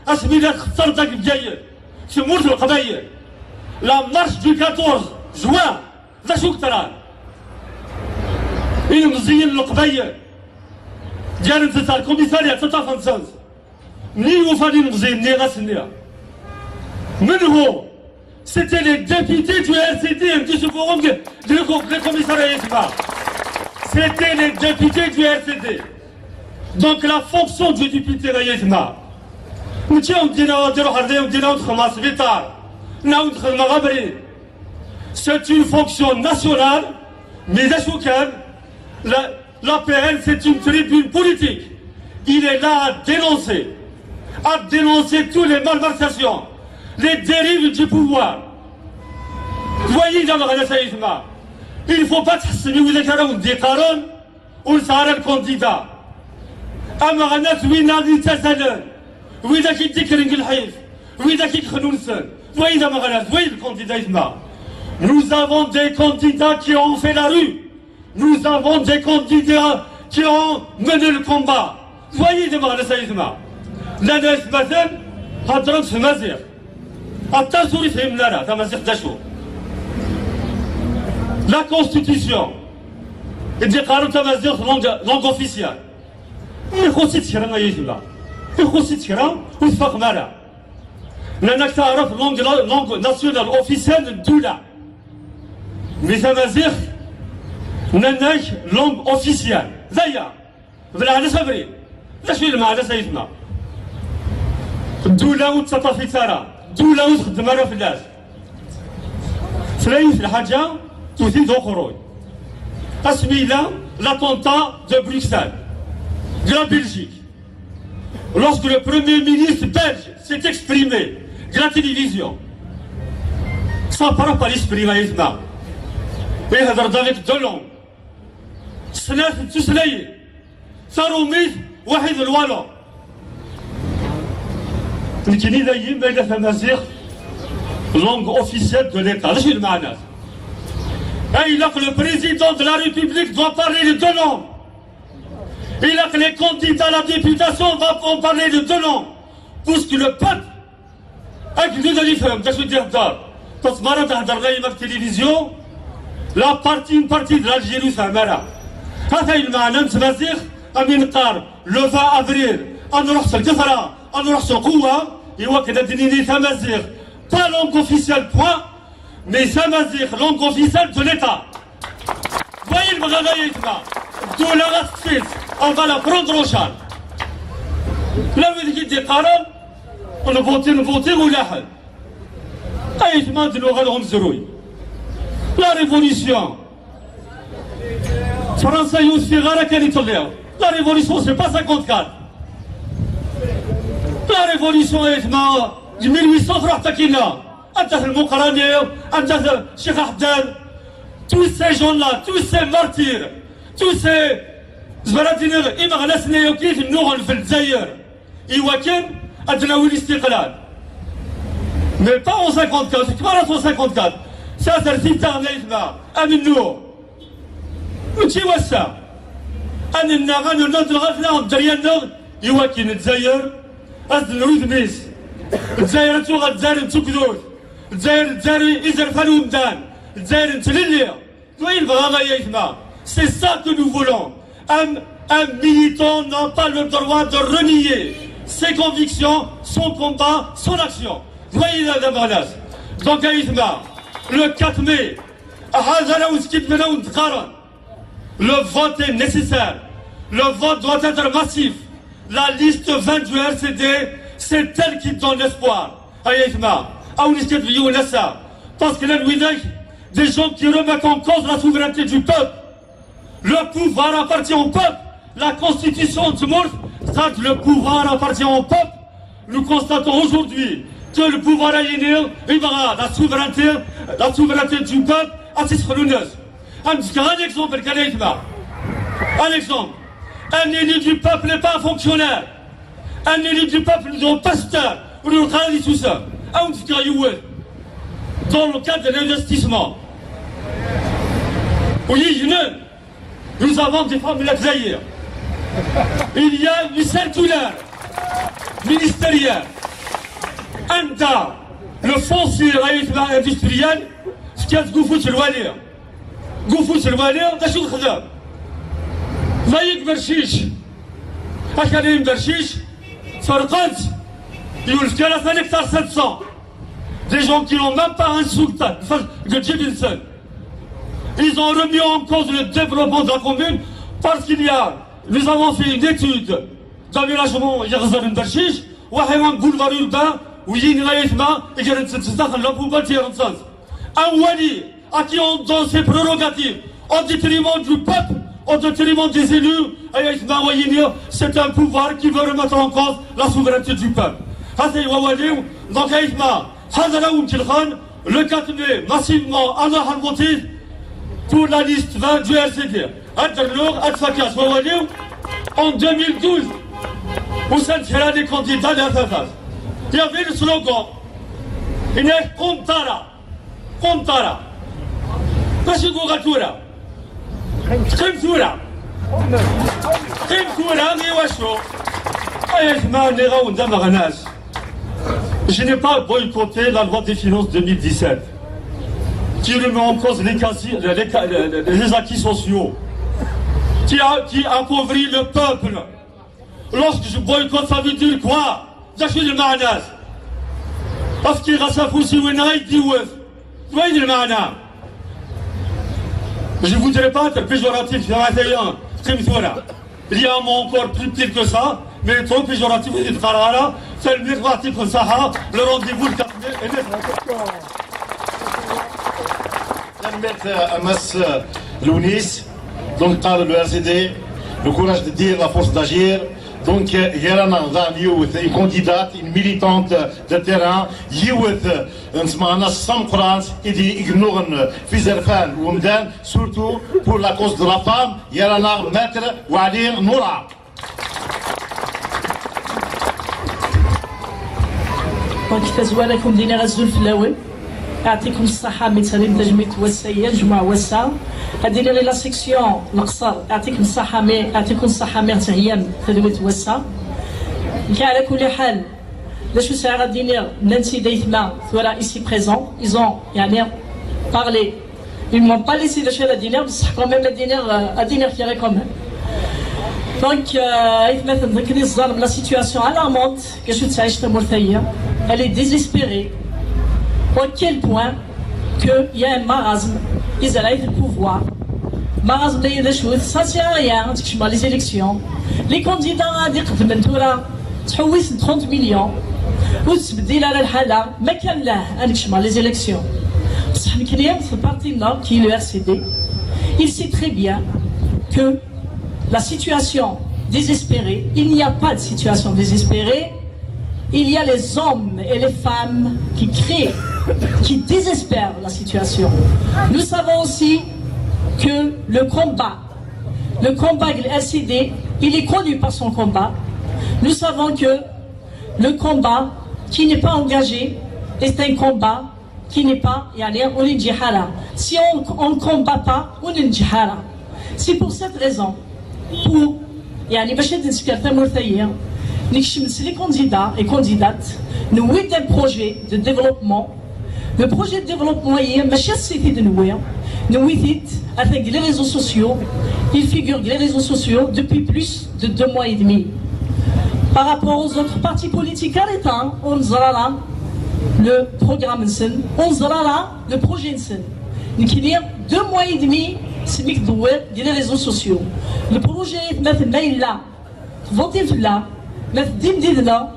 اسمي لك خسرتك بجاية سموت القضية لا مارش دو 14 جوان ذا شو كتران إيه مزيين القضية ديال انت الكوميسارية تاع فرنساز منين وفاني مزيين منين غاسنيا من هو C'était les députés du RCD qui se font le commissariat. C'était les députés du RCD. Donc la fonction du député Rayetma. C'est une fonction nationale, mais l'APN c'est une tribune politique. Il est là à dénoncer toutes les malversations, les dérives du pouvoir. Voyez dans le Saïdma, il ne faut pas tحسبي وإذا كانوا دي قانون ونسعر الكونديدا. أما غنات وين غادي يتسالن وإذا كيتكرنج الحيف وإذا كيخنونسن وإذا ما غنات وين الكونديدا يسمع. Nous avons des candidats qui ont fait la rue. Nous avons des candidats qui ont mené le combat. Voyez دابا غادا سيسمع. لا ناس مثلا هضروا في مزيغ. حتى سوري فهمنا راه تا مزيغ تا شو. La Constitution, et dit قانون تمازيغ langue officielle. Il faut s'y tirer ما يجي لا. Il faut s'y tirer ويتفق معنا. لأنك تعرف langue nationale officielle الدولة. Mais تمازيغ لأنك langue officielle. زيها. بالعادة صبري. لا شوي المعنى سيدنا. الدولة وتسطى في ترى. الدولة وتخدم على فلاس. فلاي في الحاجة. L'attentat de Bruxelles, de la Belgique. Lorsque le premier ministre belge s'est exprimé de la télévision, ça parle pas l'esprit, il a avec deux langues. Ça remet واحد الوالو. لكن إذا يبقى إذا فمازيغ langue officielle de l'État. ليش المعنى؟ Il a que le président de la République doit parler de deux langues. Il a que les candidats à la députation vont parler de deux langues. Puisque le peuple, avec nous de l'IFM, je veux dire, parce que Mara تهدر لي في التلفزيون une partie de l'Algérie فهمها. هذا المعنى متمازيغ أمين قار le 20 avril أنا نروح الكفرة أنا نروح القوة يوكل الدنيا تمازيغ pas langue officielle point. Mais Samazir, langue officielle de l'État. Voyez le bagage là. Tout la race, on va la prendre en charge. Là, vous dites des paroles, on a voté ou la haine. Aïsman de l'oral Zeroui. La révolution. Français Youssefira Kanitoléa. La révolution, c'est pas 54. La révolution est de 1800 Takina. Tous ces gens-là, tous ces martyrs, tous ces زبراتينير إما غلاسنا يوكيت النغل في الجزائر إيواكن أدناوي الاستقلال. Mais pas en 54, c'est pas en 54. Ça, c'est le site d'Arnaïsma, Aminou. وتشي وسا. أنا النغان ونود الغفلة دريان يواكن الجزائر أدناوي دميس. الجزائر توغا الجزائر تكدوث. C'est ça que nous voulons. Un militant n'a pas le droit de renier ses convictions, son combat, son action. Voyez la menace. Donc le 4 mai, le vote est nécessaire. Le vote doit être massif. La liste 20 du RCD, c'est elle qui donne l'espoir. Parce que là, des gens qui remettent en cause la souveraineté du peuple. Le pouvoir appartient au peuple. La constitution du monde, le pouvoir appartient au peuple. Nous constatons aujourd'hui que le pouvoir aliéné, la souveraineté du peuple, à titre luneuse. Un exemple, un exemple. Un élu du peuple n'est pas un fonctionnaire. Un élu du peuple n'est pas un pasteur. Ou le travail tout ça. Dans le cadre de l'investissement. Oui, nous avons des femmes de la Zaïre. Il y a une circulaire ministériel, ANDA, le foncier industriel, ce qu'il y a de Goufou sur le Walir. Goufou sur le Walir, t'as chou de khadam. Zaïd Berchiche, Akalim Berchiche, Farqant, Yulf, a un hectare 700. Des gens qui n'ont même pas un sultan, de Jebinson. Ils ont remis en cause le développement de la commune parce qu'il y a, nous avons fait une étude d'aménagement Yerzan Berchiche, ou un boulevard urbain, où il y a une raïsma, et qu'il y a une situation de la poubelle qui est en sens. Un wali, à qui on donne ses prérogatives, au détriment du peuple, au détriment des élus, c'est un pouvoir qui veut remettre en cause la souveraineté du peuple. Donc, le 4 mai, massivement, Allah al-Motif, pour la liste 20 du RCD. En 2012, où s'entraînaient des candidats de la il y avait le slogan, il est Kontara, Kontara, Kashigogatura, Kimtura, Kimtura, Niwasho, Ayekma, Nera, Undamaranas. Je n'ai pas boycotté la loi des finances 2017, qui remet en cause les acquis sociaux, qui appauvrit le peuple. Lorsque je boycotte, ça veut dire quoi? J'achète le manas. Parce qu'il reste à pousser une raille d'Iouef. Vous voyez le manas? Je ne voudrais pas être péjoratif, il y a un mot encore plus pire que ça, mais trop péjoratif, vous dites Karara, c'est le miroitif Saha, le rendez-vous le 4 mai. Amas Lounis, donc par le RCD, le courage de dire, la force d'agir. Donc, Yerana Youth, une candidate, une militante de terrain, Youth, un Samkrans, et d'ignorer Fizerfan ou Mdan, surtout pour la cause de la femme, Yerana Maître Wadir Noura. كيفاش لكم دينا غزول في الاول يعطيكم الصحه مثلا تجميت والسيد جمعه وسع هذه لا سيكسيون القصر يعطيكم الصحه يعطيكم الصحه ميرت هي تجميت وسع على كل حال لاش ساعه غادي نانسي دايثما ثورا ايسي بريزون ايزون يعني بارلي ils m'ont pas laissé lâcher la dîner بصح quand même la dîner qui quand même donc مثلا ذكري الظالم لا سيتوياسيون الارمونت كاش تعيش في مرثيه elle est désespérée au quel point qu'il y a un marasme ils allaient le pouvoir marasme d'ailleurs des choses ça sert à rien les élections les candidats à dire que maintenant تحوس 30 millions وتبديل على الحاله ما كان له انك les élections بصح الكليان في البارتي qui est le RCD il sait très bien que la situation désespérée il n'y a pas de situation désespérée. Il y a les hommes et les femmes qui créent, qui désespèrent la situation. Nous savons aussi que le combat LCD, il est connu par son combat. Nous savons que le combat qui n'est pas engagé est un combat qui n'est pas, si on ne combat pas, on ne jihara. C'est pour cette raison, pour, les candidats et candidates, nous avons un projet de développement. Le projet de développement est avec les réseaux sociaux. Il figure les réseaux sociaux depuis plus de 2 mois et demi. Par rapport aux autres partis politiques à l'État, on a le programme, on a le projet. Donc il y a 2 mois et demi, c'est les réseaux sociaux. Le projet est là, votez là. ما تديم ديدنا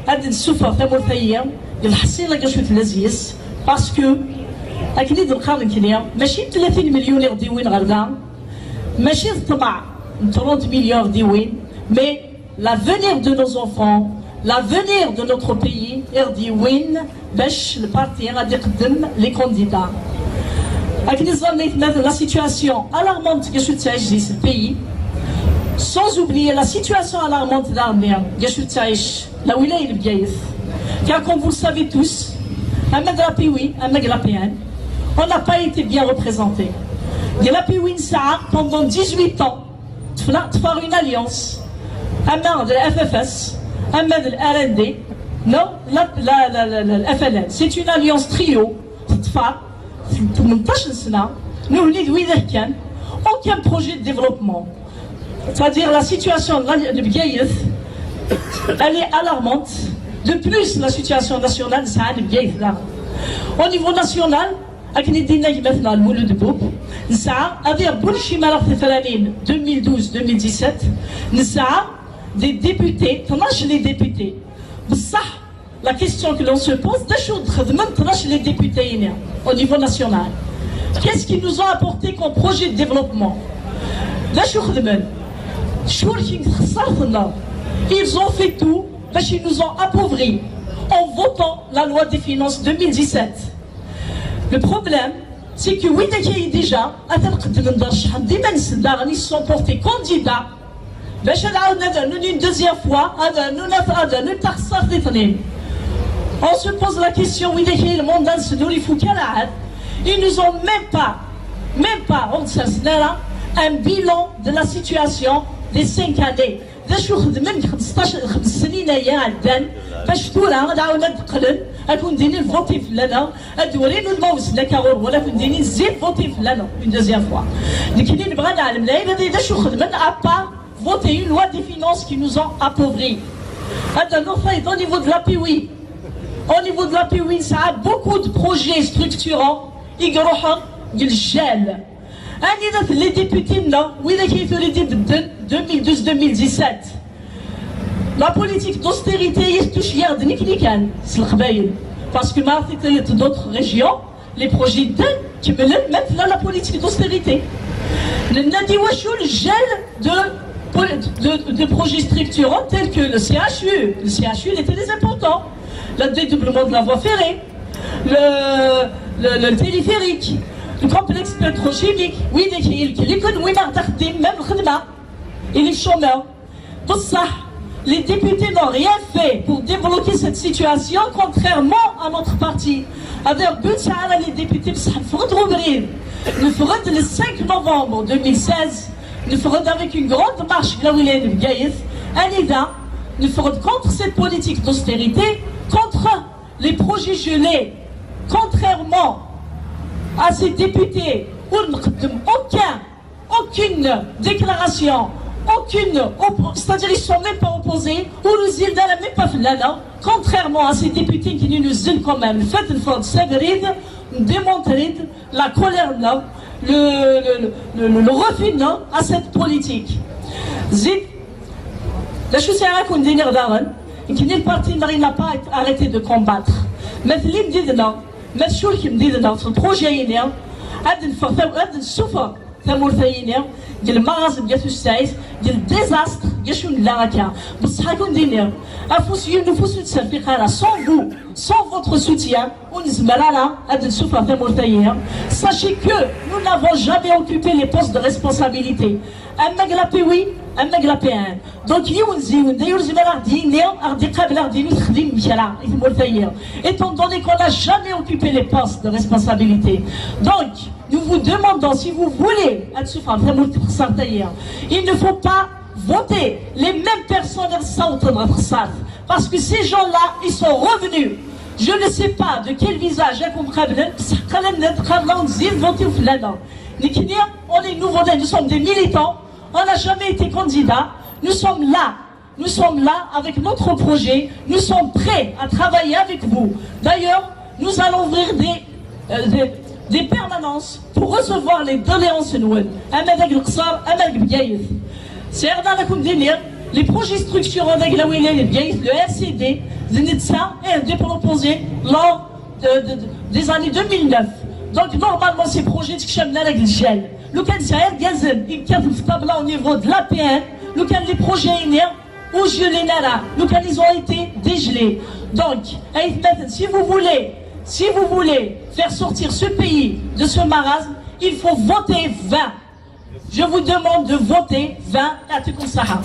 هاد السفرة ثمورثية الحصيلة كشوت لزيس باسكو أكيد القرن كليا ماشي 30 مليون يغديوين غردا ماشي الطمع 30 مليون يغديوين مي l'avenir de nos enfants l'avenir de notre pays يغديوين باش البارتي غادي يقدم لي كانديدا أكيد ظنيت مثلا لا سيتواسيون الارمونت كشوت تعيش في البيي sans oublier la situation alarmante d'Arménie, la wilaya de Biaïf. Car comme vous le savez tous, un Magrapioui, un Magrapéen, on n'a pas été bien représenté. Il a pu pendant 18 ans, de faire une alliance, un maire de la FFS, RND, non, la FLN. C'est une alliance trio, aucun projet de développement. C'est-à-dire la situation de Bgaïth, elle est alarmante. De plus, la situation nationale, ça a Bgaïth là. Au niveau national, maintenant le moule de Boub, avec 2012-2017, des députés, les députés. La question que l'on se pose, les députés au niveau national. Qu'est-ce qu'ils nous ont apporté comme projet de développement? Ils ont fait tout, ils nous ont appauvris en votant la loi des finances 2017. Le problème, c'est que oui, déjà, ils se sont portés candidats. Une deuxième fois, on se pose la question, oui, le monde ils nous ont même pas, un bilan de la situation des 5 années. باش من 15 سنين عدان باش تورا نعاود نقلن اكون ديني فوتي فلانا ادورين الموز لا كاغور ولا كون ديني زيد فوتي فلانا اون دوزيام فوا لكن نبغى نعلم لا هذا شو خدمنا ابا voter une loi des finances qui nous ont appauvris. Au niveau de la PWI, ça a beaucoup de projets structurants. Ils gèlent. Les députés, oui, les 2012-2017. La politique d'austérité, il touche hier de Niklikan, parce que dans d'autres régions, les projets qui mettent là la politique d'austérité. Le gel de projets structurants tels que le CHU. Le CHU, il était très important. Le dédoublement de la voie ferrée, le téléphérique, le complexe pétrochimique. Oui, l'économie même le khidma et les chômeurs. Tout ça, les députés n'ont rien fait pour débloquer cette situation, contrairement à notre parti. Avec les députés, le 5 novembre 2016, nous ferons avec une grande marche là où il est de Gaïs, nous ferons contre cette politique d'austérité, contre les projets gelés, contrairement à ces députés où aucune déclaration, c'est-à-dire ils ne sont même pas opposés, ou nous ils n'ont même pas fait là, contrairement à ces députés qui nous disent quand même, faites une faute sévère, démontrer la colère là, le refus à cette politique. Zid, la chose est qu'on dit que le parti n'a pas arrêté de combattre. Mais ce qui me dit dans ce projet, il y a un souffre. ديال المغازل ديال السايس ديال الديزاستر ديال شنو لا كاع بصح كون دينير افوس نفوس تسافيقه sans votre soutien ونزملانا هاد السفره تاع مورتايا. Sachez que nous n'avons jamais occupé les postes de responsabilité. اما لا بي وي اما لا بي ان دونك يونزيون داير زملا ديني غادي قابل ديني تخدم مشارع في مورتايا. Étant donné qu'on n'a jamais occupé les postes de responsabilité, donc nous vous demandons, si vous voulez, il ne faut pas voter les mêmes personnes parce que ces gens-là, ils sont revenus. Je ne sais pas de quel visage on est nouveaux, nous sommes des militants, on n'a jamais été candidats, nous sommes là avec notre projet, nous sommes prêts à travailler avec vous. D'ailleurs, nous allons ouvrir des permanences pour recevoir les doléances nouelles. Les projets structurants le RCD, est proposé lors des années 2009. Donc normalement ces projets qui gel. Le cas au niveau de l'APN, les projets où ils ont été dégelés. Donc, si vous voulez faire sortir ce pays de ce marasme, il faut voter 20. Je vous demande de voter 20 à Tukusaha.